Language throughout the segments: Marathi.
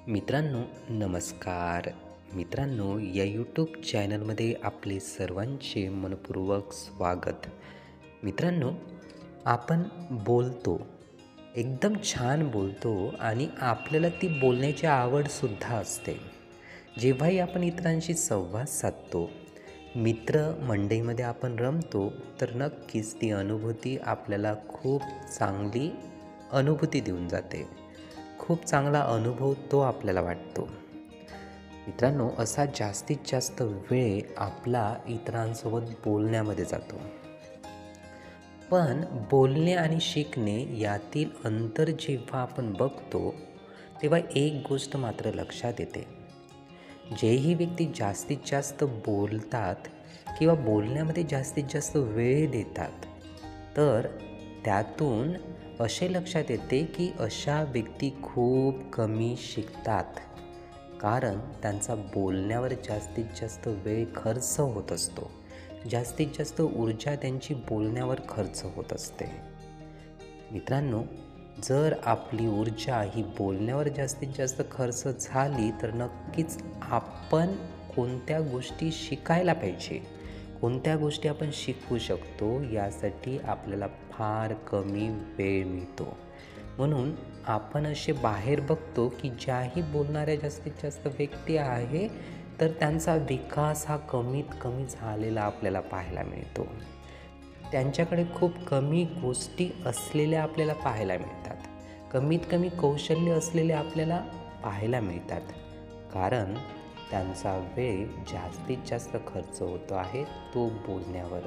मित्रांनो नमस्कार. मित्रांनो या यूट्यूब चॅनलमध्ये आपले सर्वांचे मनपूर्वक स्वागत. मित्रांनो आपण बोलतो, एकदम छान बोलतो आणि आपल्याला ती बोलण्याची आवडसुद्धा असते. जेव्हाही आपण इतरांशी संवाद साधतो, मित्र मंडळीमध्ये आपण रमतो, तर नक्कीच ती अनुभूती आपल्याला खूप चांगली अनुभूती देऊन जाते. खूप चांगला अनुभव तो आपल्याला वाटतो. मित्रांनो असा जास्तीत जास्त वेळ आपला इतरांसोबत बोलण्यामध्ये जातो. पण बोलणे आणि शिकणे यातील अंतर जेव्हा आपण बघतो, तेव्हा एक गोष्ट मात्र लक्षात येते. जेही व्यक्ती जास्तीत जास्त बोलतात किंवा बोलण्यामध्ये जास्तीत जास्त वेळ देतात, तर त्यातून असे लक्षात येते की अशा व्यक्ती खूप कमी शिकतात. कारण त्यांचा बोलण्यावर जास्तीत जास्त वेळ खर्च होत असतो. जास्तीत जास्त ऊर्जा त्यांची बोलण्यावर खर्च होत असते. मित्रांनो जर आपली ऊर्जा ही बोलण्यावर जास्तीत जास्त खर्च झाली, तर नक्कीच आपण कोणत्या गोष्टी शिकायला पाहिजे, कोणत्या गोष्टी आपण शिकू शकतो, यासाठी आपल्याला फार कमी वेळ मिळतो. म्हणून आपण असे बाहेर बघतो की ज्याही बोलणाऱ्या जास्तीत जास्त व्यक्ती आहे, तर त्यांचा विकास हा कमीत कमी झालेला आपल्याला पाहायला मिळतो. त्यांच्याकडे खूप कमी गोष्टी असलेल्या आपल्याला पाहायला मिळतात. कमीत कमी कौशल्य असलेले आपल्याला पाहायला मिळतात. कारण त्यांचा वेळ जास्तीत जास्त खर्च होतो आहे तो बोलण्यावर.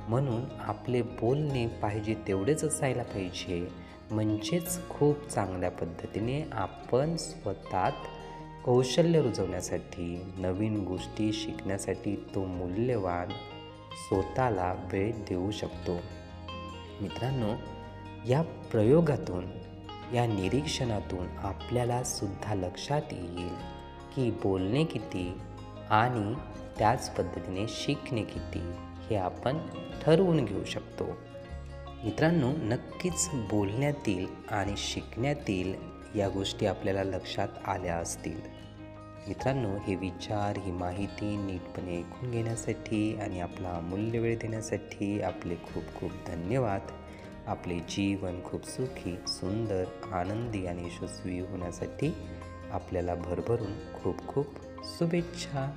म्हणून आपले बोलणे पाहिजे तेवढेच असायला पाहिजे. म्हणजेच खूप चांगल्या पद्धतीने आपण स्वतःत कौशल्य रुजवण्यासाठी, नवीन गोष्टी शिकण्यासाठी तो मूल्यवान स्वतःला वेळ देऊ शकतो. मित्रांनो या प्रयोगातून, या निरीक्षणातून आपल्याला सुद्धा लक्षात येईल की बोलणे किती आणि त्याच पद्धतीने शिकणे किती हे आपण ठरवून घेऊ शकतो. मित्रांनो नक्कीच बोलण्यातील आणि शिकण्यातील या गोष्टी आपल्याला लक्षात आल्या असतील. मित्रांनो हे विचार, ही माहिती नीटपणे ऐकून घेण्यासाठी आणि आपला अमूल्य वेळ देण्यासाठी आपले खूप खूप धन्यवाद. आपले जीवन खूप सुखी, सुंदर, आनंदी आणि यशस्वी होण्यासाठी आपल्याला भरभरून खूप खूप शुभेच्छा.